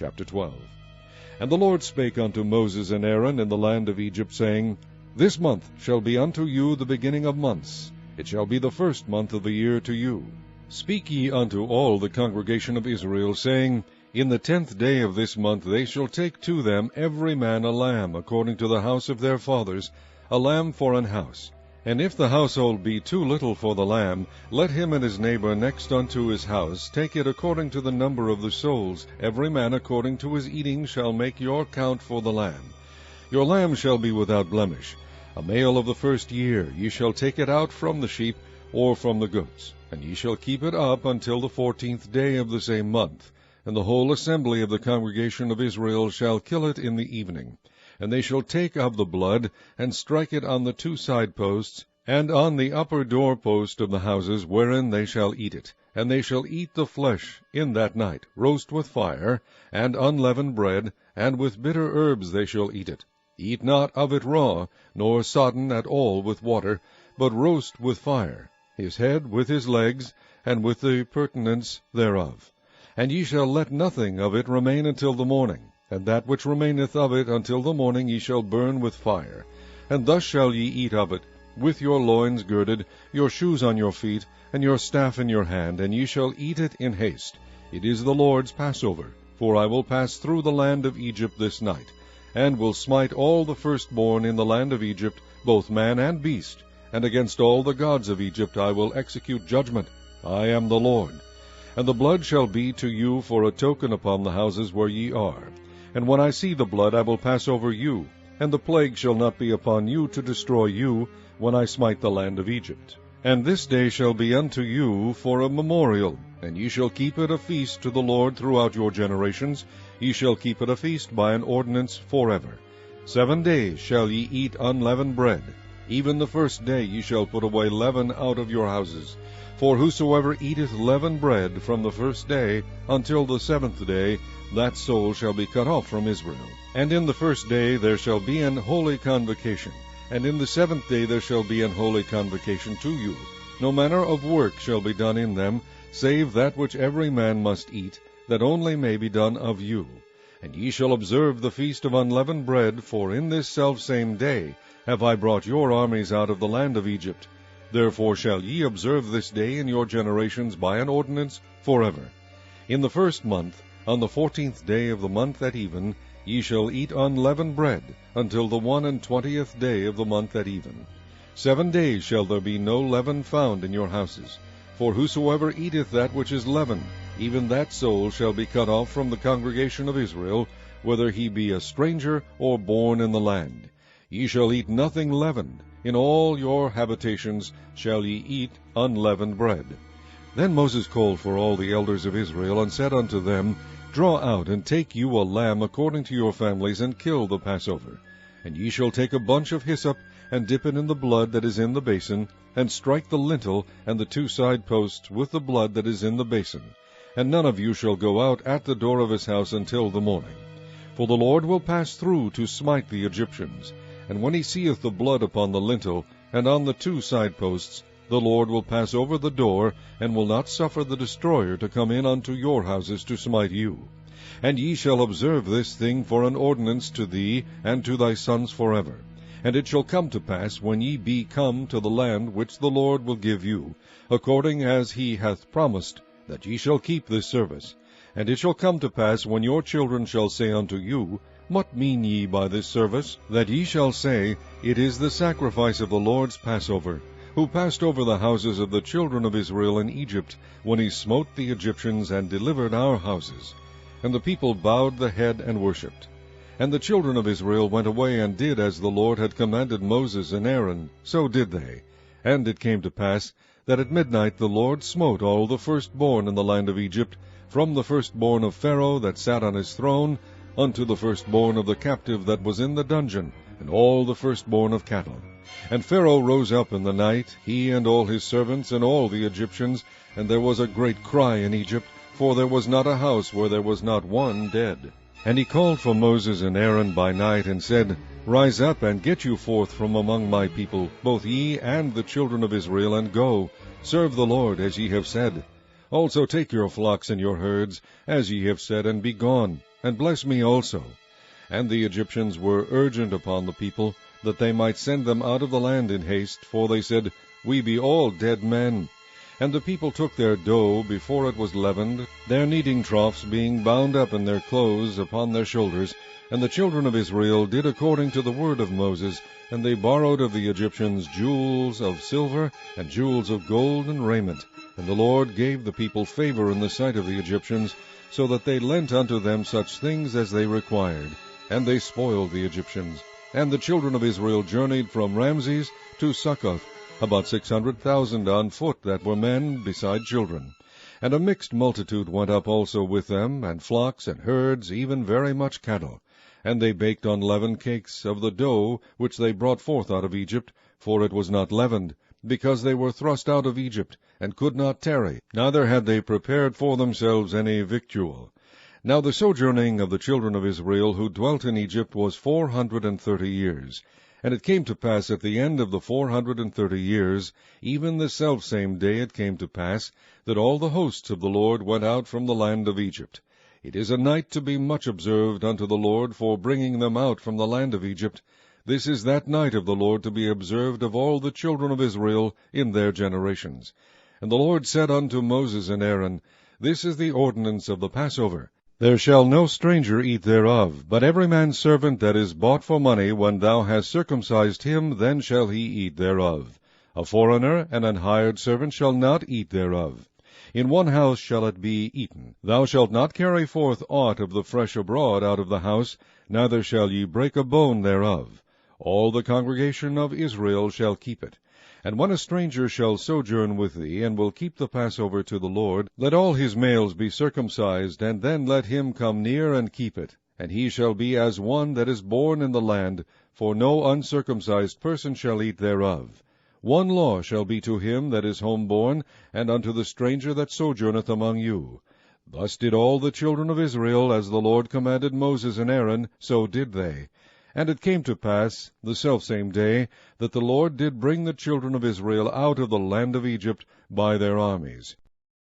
Chapter 12. And the Lord spake unto Moses and Aaron in the land of Egypt, saying, This month shall be unto you the beginning of months. It shall be the first month of the year to you. Speak ye unto all the congregation of Israel, saying, In the 10th day of this month they shall take to them every man a lamb, according to the house of their fathers, a lamb for an house. And if the household be too little for the lamb, let him and his neighbor next unto his house take it according to the number of the souls. Every man according to his eating shall make your count for the lamb. Your lamb shall be without blemish. A male of the first year. Ye shall take it out from the sheep, or from the goats. And ye shall keep it up until the 14th day of the same month. And the whole assembly of the congregation of Israel shall kill it in the evening. And they shall take of the blood, and strike it on the 2 side posts, and on the upper door post of the houses wherein they shall eat it. And they shall eat the flesh in that night, roast with fire, and unleavened bread, and with bitter herbs they shall eat it. Eat not of it raw, nor sodden at all with water, but roast with fire, his head with his legs, and with the purtenance thereof. And ye shall let nothing of it remain until the morning. And that which remaineth of it until the morning ye shall burn with fire. And thus shall ye eat of it, with your loins girded, your shoes on your feet, and your staff in your hand, and ye shall eat it in haste. It is the Lord's Passover. For I will pass through the land of Egypt this night, and will smite all the firstborn in the land of Egypt, both man and beast. And against all the gods of Egypt I will execute judgment. I am the Lord. And the blood shall be to you for a token upon the houses where ye are. And when I see the blood, I will pass over you, and the plague shall not be upon you to destroy you, when I smite the land of Egypt. And this day shall be unto you for a memorial, and ye shall keep it a feast to the Lord throughout your generations. Ye shall keep it a feast by an ordinance forever. 7 days shall ye eat unleavened bread. Even the first day ye shall put away leaven out of your houses. For whosoever eateth leavened bread from the first day until the 7th day, that soul shall be cut off from Israel. And in the first day there shall be an holy convocation, and in the 7th day there shall be an holy convocation to you. No manner of work shall be done in them, save that which every man must eat, that only may be done of you. And ye shall observe the feast of unleavened bread, for in this selfsame day have I brought your armies out of the land of Egypt. Therefore shall ye observe this day in your generations by an ordinance forever. In the 1st month, on the 14th day of the month at even, ye shall eat unleavened bread, until the 21st day of the month at even. 7 days shall there be no leaven found in your houses. For whosoever eateth that which is leavened, even that soul shall be cut off from the congregation of Israel, whether he be a stranger or born in the land. Ye shall eat nothing leavened. In all your habitations shall ye eat unleavened bread. Then Moses called for all the elders of Israel, and said unto them, Draw out, and take you a lamb according to your families, and kill the Passover. And ye shall take a bunch of hyssop, and dip it in the blood that is in the basin, and strike the lintel and the 2 side posts with the blood that is in the basin. And none of you shall go out at the door of his house until the morning. For the Lord will pass through to smite the Egyptians. And when he seeth the blood upon the lintel, and on the 2 side posts, the Lord will pass over the door, and will not suffer the destroyer to come in unto your houses to smite you. And ye shall observe this thing for an ordinance to thee and to thy sons forever. And it shall come to pass, when ye be come to the land which the Lord will give you, according as he hath promised, that ye shall keep this service. And it shall come to pass, when your children shall say unto you, What mean ye by this service? That ye shall say, It is the sacrifice of the Lord's Passover, who passed over the houses of the children of Israel in Egypt, when he smote the Egyptians and delivered our houses. And the people bowed the head and worshipped. And the children of Israel went away and did as the Lord had commanded Moses and Aaron, so did they. And it came to pass, that at midnight the Lord smote all the firstborn in the land of Egypt, from the firstborn of Pharaoh that sat on his throne, unto the firstborn of the captive that was in the dungeon, and all the firstborn of cattle. And Pharaoh rose up in the night, he and all his servants, and all the Egyptians, and there was a great cry in Egypt, for there was not a house where there was not one dead. And he called for Moses and Aaron by night, and said, Rise up, and get you forth from among my people, both ye and the children of Israel, and go, serve the Lord, as ye have said. Also take your flocks and your herds, as ye have said, and be gone. and bless me also. And the Egyptians were urgent upon the people, that they might send them out of the land in haste, for they said, We be all dead men. And the people took their dough before it was leavened, their kneading troughs being bound up in their clothes upon their shoulders. And the children of Israel did according to the word of Moses, and they borrowed of the Egyptians jewels of silver, and jewels of gold, and raiment. And the Lord gave the people favor in the sight of the Egyptians, so that they lent unto them such things as they required. And they spoiled the Egyptians. And the children of Israel journeyed from Ramses to Succoth, about 600,000 on foot that were men, beside children. And a mixed multitude went up also with them, and flocks and herds, even very much cattle. And they baked unleavened cakes of the dough which they brought forth out of Egypt, for it was not leavened, because they were thrust out of Egypt, and could not tarry, neither had they prepared for themselves any victual. Now the sojourning of the children of Israel who dwelt in Egypt was 430 years. And it came to pass at the end of the 430 years, even the selfsame day it came to pass, that all the hosts of the Lord went out from the land of Egypt. It is a night to be much observed unto the Lord for bringing them out from the land of Egypt. This is that night of the Lord to be observed of all the children of Israel in their generations. And the Lord said unto Moses and Aaron, This is the ordinance of the Passover. There shall no stranger eat thereof, but every man's servant that is bought for money, when thou hast circumcised him, then shall he eat thereof. A foreigner and an hired servant shall not eat thereof. In one house shall it be eaten. Thou shalt not carry forth aught of the flesh abroad out of the house, neither shall ye break a bone thereof. All the congregation of Israel shall keep it. And when a stranger shall sojourn with thee, and will keep the Passover to the Lord, let all his males be circumcised, and then let him come near and keep it. And he shall be as one that is born in the land, for no uncircumcised person shall eat thereof. One law shall be to him that is homeborn, and unto the stranger that sojourneth among you. Thus did all the children of Israel, as the Lord commanded Moses and Aaron, so did they. And it came to pass, the selfsame day, that the Lord did bring the children of Israel out of the land of Egypt by their armies.